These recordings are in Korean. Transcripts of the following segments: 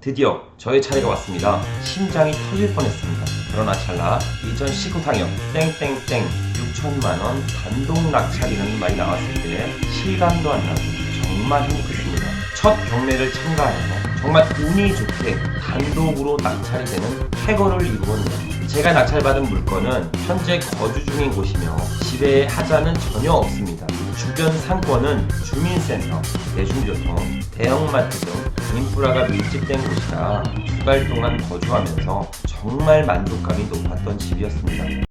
드디어 저의 차례가 왔습니다. 심장이 터질 뻔했습니다. 그러나 찰나 2019 땡땡땡 6천만원 단독 낙찰이라는 말이 나왔을 때 실감도 안 나고 정말 행복했습니다. 첫 경매를 참가하여서 정말 운이 좋게 단독으로 낙찰이 되는 쾌거를 이루었네요. 제가 낙찰받은 물건은 현재 거주 중인 곳이며 집에 하자는 전혀 없습니다. 주변 상권은 주민센터, 대중교통, 대형마트 등 인프라가 밀집된 곳이라 2달 동안 거주하면서 정말 만족감이 높았던 집이었습니다.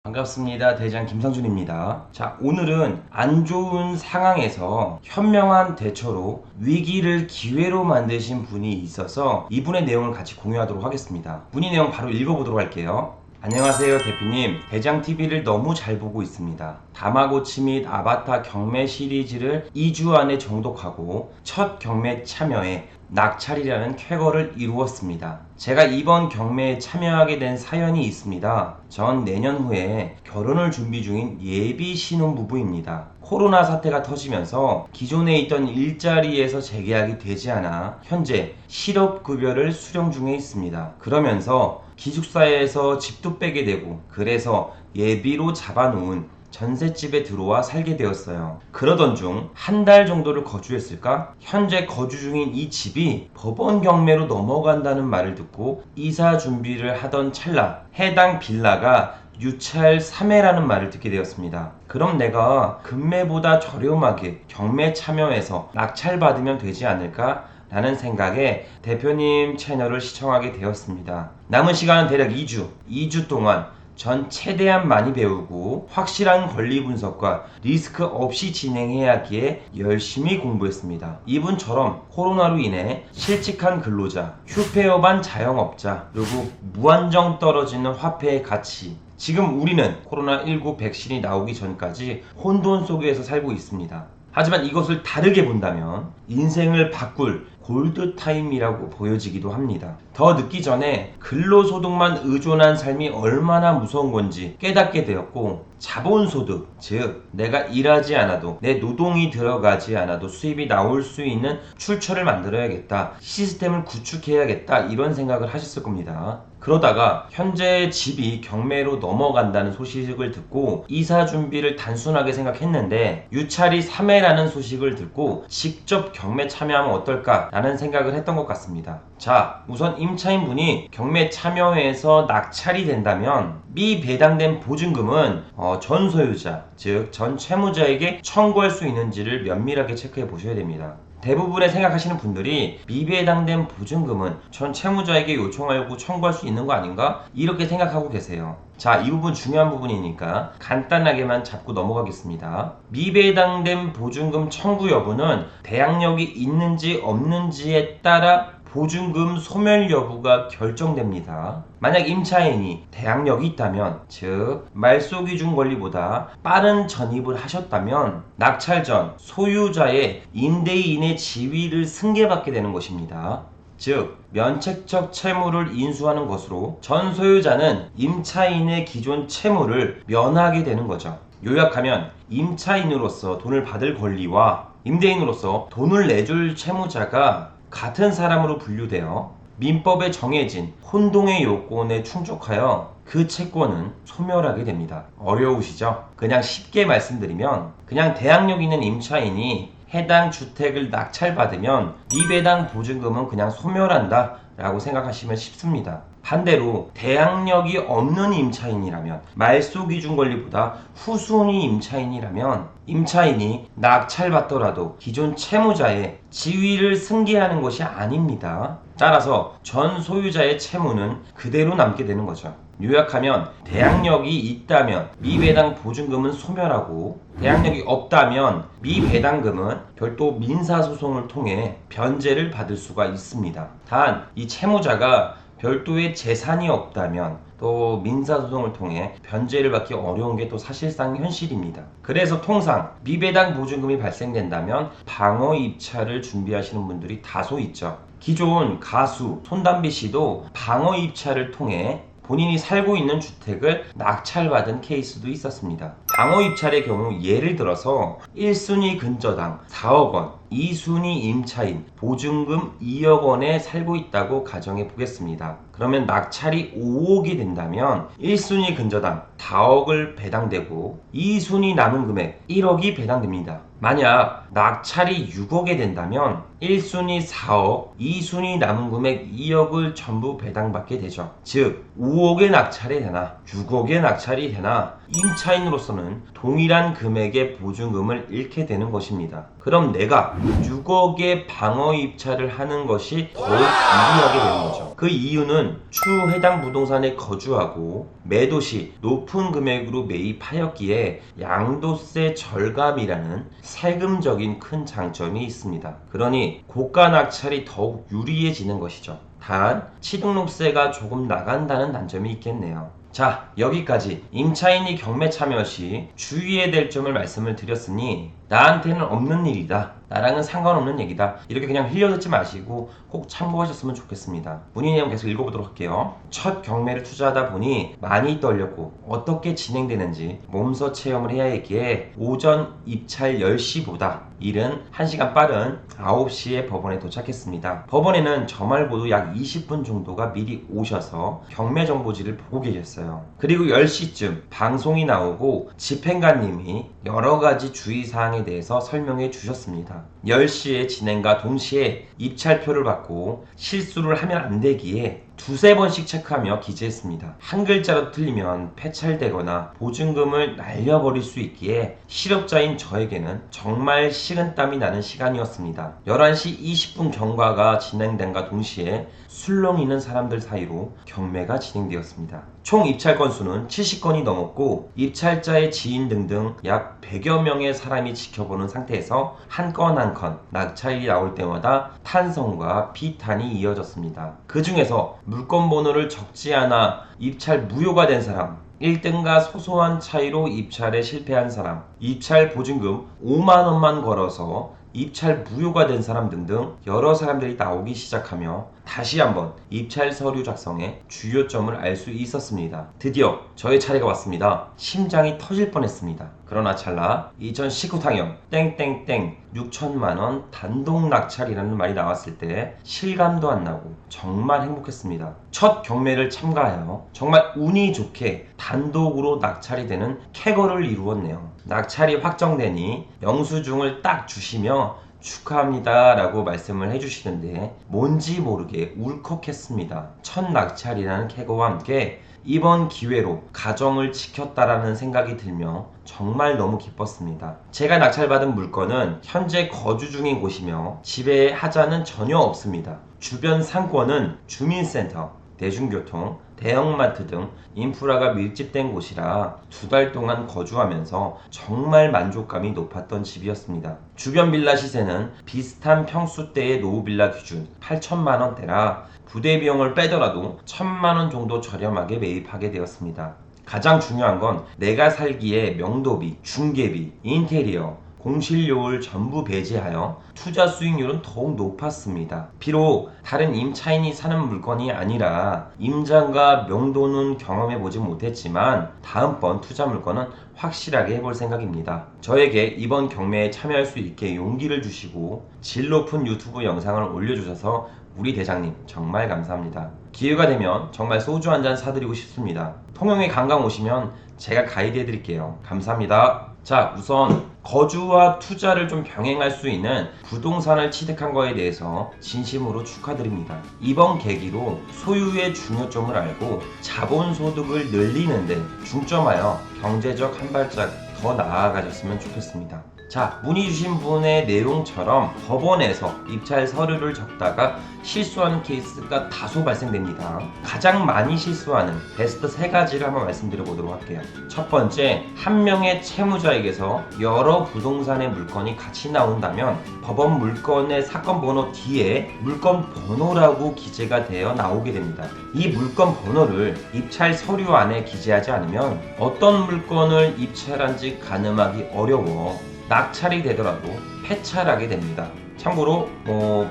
반갑습니다. 대장 김상준입니다. 자, 오늘은 안 좋은 상황에서 현명한 대처로 위기를 기회로 만드신 분이 있어서 이분의 내용을 같이 공유하도록 하겠습니다. 문의 내용 바로 읽어보도록 할게요. 안녕하세요 대표님, 대장TV를 너무 잘 보고 있습니다. 다마고치 및 아바타 경매 시리즈를 2주 안에 정독하고 첫 경매 참여에 낙찰이라는 쾌거를 이루었습니다. 제가 이번 경매에 참여하게 된 사연이 있습니다. 전 내년 후에 결혼을 준비 중인 예비 신혼부부입니다. 코로나 사태가 터지면서 기존에 있던 일자리에서 재계약이 되지 않아 현재 실업급여를 수령 중에 있습니다. 그러면서 기숙사에서 집도 빼게 되고 그래서 예비로 잡아놓은 전셋집에 들어와 살게 되었어요. 그러던 중 한 달 정도를 거주했을까? 현재 거주 중인 이 집이 법원 경매로 넘어간다는 말을 듣고 이사 준비를 하던 찰나 해당 빌라가 유찰 3회라는 말을 듣게 되었습니다. 그럼 내가 금매보다 저렴하게 경매 참여해서 낙찰받으면 되지 않을까? 라는 생각에 대표님 채널을 시청하게 되었습니다. 남은 시간은 대략 2주 동안 전 최대한 많이 배우고 확실한 권리 분석과 리스크 없이 진행해야 하기에 열심히 공부했습니다. 이분처럼 코로나로 인해 실직한 근로자, 휴폐업한 자영업자, 그리고 무한정 떨어지는 화폐의 가치, 지금 우리는 코로나19 백신이 나오기 전까지 혼돈 속에서 살고 있습니다. 하지만 이것을 다르게 본다면 인생을 바꿀 골드타임이라고 보여지기도 합니다. 더 늦기 전에 근로소득만 의존한 삶이 얼마나 무서운 건지 깨닫게 되었고, 자본소득, 즉 내가 일하지 않아도 내 노동이 들어가지 않아도 수입이 나올 수 있는 출처를 만들어야겠다, 시스템을 구축해야겠다, 이런 생각을 하셨을 겁니다. 그러다가 현재 집이 경매로 넘어간다는 소식을 듣고 이사 준비를 단순하게 생각했는데 유찰이 3회라는 소식을 듣고 직접 경매 참여하면 어떨까 라는 생각을 했던 것 같습니다. 자, 우선 임차인 분이 경매 참여해서 낙찰이 된다면 미배당된 보증금은 전 소유자, 즉 전 채무자에게 청구할 수 있는지를 면밀하게 체크해 보셔야 됩니다. 대부분의 생각하시는 분들이 미배당된 보증금은 전 채무자에게 요청하고 청구할 수 있는 거 아닌가? 이렇게 생각하고 계세요. 자, 이 부분 중요한 부분이니까 간단하게만 잡고 넘어가겠습니다. 미배당된 보증금 청구 여부는 대항력이 있는지 없는지에 따라 보증금 소멸 여부가 결정됩니다. 만약 임차인이 대항력이 있다면, 즉 말소 기준 권리보다 빠른 전입을 하셨다면 낙찰 전 소유자의 임대인의 지위를 승계받게 되는 것입니다. 즉 면책적 채무를 인수하는 것으로 전 소유자는 임차인의 기존 채무를 면하게 되는 거죠. 요약하면 임차인으로서 돈을 받을 권리와 임대인으로서 돈을 내줄 채무자가 같은 사람으로 분류되어 민법에 정해진 혼동의 요건에 충족하여 그 채권은 소멸하게 됩니다. 어려우시죠? 그냥 쉽게 말씀드리면 그냥 대항력 있는 임차인이 해당 주택을 낙찰받으면 미배당 보증금은 그냥 소멸한다 라고 생각하시면 쉽습니다. 반대로 대항력이 없는 임차인이라면, 말소 기준 권리보다 후순위 임차인이라면 임차인이 낙찰받더라도 기존 채무자의 지위를 승계하는 것이 아닙니다. 따라서 전 소유자의 채무는 그대로 남게 되는 거죠. 요약하면 대항력이 있다면 미배당 보증금은 소멸하고, 대항력이 없다면 미배당금은 별도 민사소송을 통해 변제를 받을 수가 있습니다. 단 이 채무자가 별도의 재산이 없다면 또 민사소송을 통해 변제를 받기 어려운 게 또 사실상 현실입니다. 그래서 통상 미배당 보증금이 발생된다면 방어 입찰을 준비하시는 분들이 다소 있죠. 기존 가수 손담비 씨도 방어 입찰을 통해 본인이 살고 있는 주택을 낙찰받은 케이스도 있었습니다. 방어 입찰의 경우 예를 들어서 1순위 근저당 4억 원, 2순위 임차인 보증금 2억 원에 살고 있다고 가정해 보겠습니다. 그러면 낙찰이 5억이 된다면 1순위 근저당 4억을 배당되고 2순위 남은 금액 1억이 배당됩니다. 만약 낙찰이 6억에 된다면 1순위 4억, 2순위 남은 금액 2억을 전부 배당받게 되죠. 즉 5억의 낙찰이 되나 6억의 낙찰이 되나 임차인으로서는 동일한 금액의 보증금을 잃게 되는 것입니다. 그럼 내가 6억의 방어 입찰을 하는 것이 더욱 유리하게 되는 거죠. 그 이유는 추후 해당 부동산에 거주하고 매도 시 높은 금액으로 매입하였기에 양도세 절감이라는 세금적인 큰 장점이 있습니다. 그러니 고가 낙찰이 더욱 유리해지는 것이죠. 단 취등록세가 조금 나간다는 단점이 있겠네요. 자, 여기까지 임차인이 경매 참여 시 주의해야 될 점을 말씀을 드렸으니 나한테는 없는 일이다, 나랑은 상관없는 얘기다, 이렇게 그냥 흘려듣지 마시고 꼭 참고하셨으면 좋겠습니다. 문의 내용 계속 읽어보도록 할게요. 첫 경매를 투자하다 보니 많이 떨렸고 어떻게 진행되는지 몸소 체험을 해야 했기에 오전 입찰 10시보다 이른 1시간 빠른 9시에 법원에 도착했습니다. 법원에는 저 말고도 약 20분 정도가 미리 오셔서 경매 정보지를 보고 계셨어요. 그리고 10시쯤 방송이 나오고 집행관님이 여러가지 주의사항에 대해서 설명해 주셨습니다. 10시에 진행과 동시에 입찰표를 받고 실수를 하면 안 되기에 두세 번씩 체크하며 기재했습니다. 한 글자로 틀리면 폐찰되거나 보증금을 날려버릴 수 있기에 실업자인 저에게는 정말 식은땀이 나는 시간이었습니다. 11시 20분 경과가 진행된과 동시에 술렁이는 사람들 사이로 경매가 진행되었습니다. 총 입찰 건수는 70건이 넘었고 입찰자의 지인 등등 약 100여 명의 사람이 지켜보는 상태에서 한 건 한 건 낙찰이 나올 때마다 탄성과 비탄이 이어졌습니다. 그 중에서 물건 번호를 적지 않아 입찰 무효가 된 사람, 1등과 소소한 차이로 입찰에 실패한 사람, 입찰 보증금 5만원만 걸어서 입찰 무효가 된 사람 등등 여러 사람들이 나오기 시작하며 다시 한번 입찰 서류 작성의 주요점을 알 수 있었습니다. 드디어 저의 차례가 왔습니다. 심장이 터질 뻔했습니다. 그러나 찰나 2019탕형 땡땡땡 6천만원 단독 낙찰이라는 말이 나왔을 때 실감도 안 나고 정말 행복했습니다. 첫 경매를 참가하여 정말 운이 좋게 단독으로 낙찰이 되는 쾌거를 이루었네요. 낙찰이 확정되니 영수증을 딱 주시며 축하합니다 라고 말씀을 해주시는데 뭔지 모르게 울컥했습니다. 첫 낙찰이라는 쾌거와 함께 이번 기회로 가정을 지켰다라는 생각이 들며 정말 너무 기뻤습니다. 제가 낙찰받은 물건은 현재 거주 중인 곳이며 집에 하자는 전혀 없습니다. 주변 상권은 주민센터, 대중교통, 대형마트 등 인프라가 밀집된 곳이라 2달 동안 거주하면서 정말 만족감이 높았던 집이었습니다. 주변 빌라 시세는 비슷한 평수대의 노후빌라 기준 8천만원대라 부대 비용을 빼더라도 1,000만원 정도 저렴하게 매입하게 되었습니다. 가장 중요한 건 내가 살기에 명도비, 중개비, 인테리어, 공실료를 전부 배제하여 투자 수익률은 더욱 높았습니다. 비록 다른 임차인이 사는 물건이 아니라 임장과 명도는 경험해보지 못했지만 다음번 투자 물건은 확실하게 해볼 생각입니다. 저에게 이번 경매에 참여할 수 있게 용기를 주시고 질 높은 유튜브 영상을 올려주셔서 우리 대장님 정말 감사합니다. 기회가 되면 정말 소주 한잔 사드리고 싶습니다. 통영에 관광 오시면 제가 가이드 해드릴게요. 감사합니다. 자, 우선 거주와 투자를 좀 병행할 수 있는 부동산을 취득한 거에 대해서 진심으로 축하드립니다. 이번 계기로 소유의 중요점을 알고 자본소득을 늘리는데 중점하여 경제적 한 발짝 더 나아가셨으면 좋겠습니다. 자, 문의 주신 분의 내용처럼 법원에서 입찰 서류를 적다가 실수하는 케이스가 다소 발생됩니다. 가장 많이 실수하는 베스트 3가지를 한번 말씀드려 보도록 할게요. 첫 번째, 한 명의 채무자에게서 여러 부동산의 물건이 같이 나온다면 법원 물건의 사건 번호 뒤에 물건 번호라고 기재가 되어 나오게 됩니다. 이 물건 번호를 입찰 서류 안에 기재하지 않으면 어떤 물건을 입찰한지 가늠하기 어려워 낙찰이 되더라도 폐찰하게 됩니다. 참고로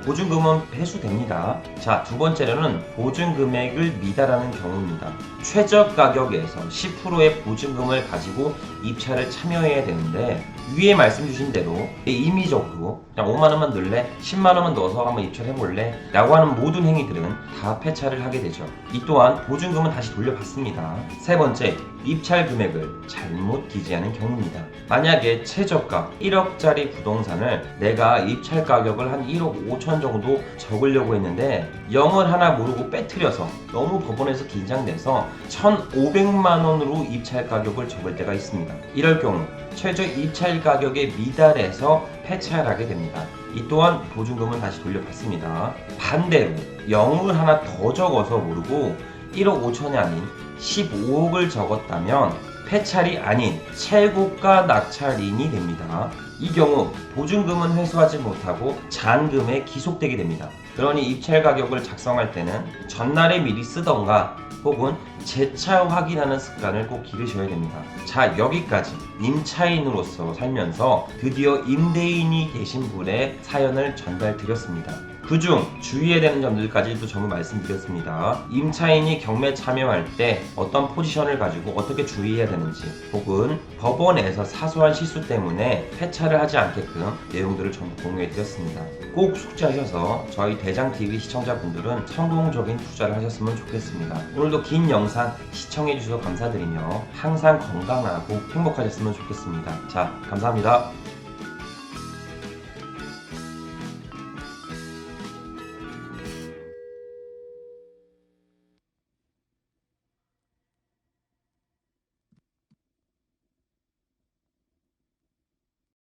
보증금은 회수됩니다. 자, 두 번째로는 보증금액을 미달하는 경우입니다. 최저 가격에서 10%의 보증금을 가지고 입찰을 참여해야 되는데 위에 말씀 주신 대로 임의적으로 그냥 5만원만 넣을래? 10만원만 넣어서 한번 입찰해볼래? 라고 하는 모든 행위들은 다 폐찰을 하게 되죠. 이 또한 보증금은 다시 돌려받습니다. 세 번째, 입찰 금액을 잘못 기재하는 경우입니다. 만약에 최저가 1억짜리 부동산을 내가 입찰 가격을 한 1억 5천 정도 적으려고 했는데 0을 하나 모르고 빼트려서 너무 법원에서 긴장돼서 1,500만원으로 입찰 가격을 적을 때가 있습니다. 이럴 경우 최저 입찰 가격에 미달해서 폐찰하게 됩니다. 이 또한 보증금은 다시 돌려받습니다. 반대로 0을 하나 더 적어서 모르고 1억 5천이 아닌 15억을 적었다면 폐찰이 아닌 최고가 낙찰인이 됩니다. 이 경우 보증금은 회수하지 못하고 잔금에 기속되게 됩니다. 그러니 입찰 가격을 작성할 때는 전날에 미리 쓰던가 혹은 재차 확인하는 습관을 꼭 기르셔야 됩니다. 자, 여기까지 임차인으로서 살면서 드디어 임대인이 되신 분의 사연을 전달드렸습니다. 그중 주의해야 되는 점들까지도 전부 말씀드렸습니다. 임차인이 경매 참여할 때 어떤 포지션을 가지고 어떻게 주의해야 되는지 혹은 법원에서 사소한 실수 때문에 폐차를 하지 않게끔 내용들을 전부 공유해드렸습니다. 꼭 숙지하셔서 저희 대장TV 시청자분들은 성공적인 투자를 하셨으면 좋겠습니다. 오늘도 긴 영상 시청해주셔서 감사드리며 항상 건강하고 행복하셨으면 좋겠습니다. 자, 감사합니다.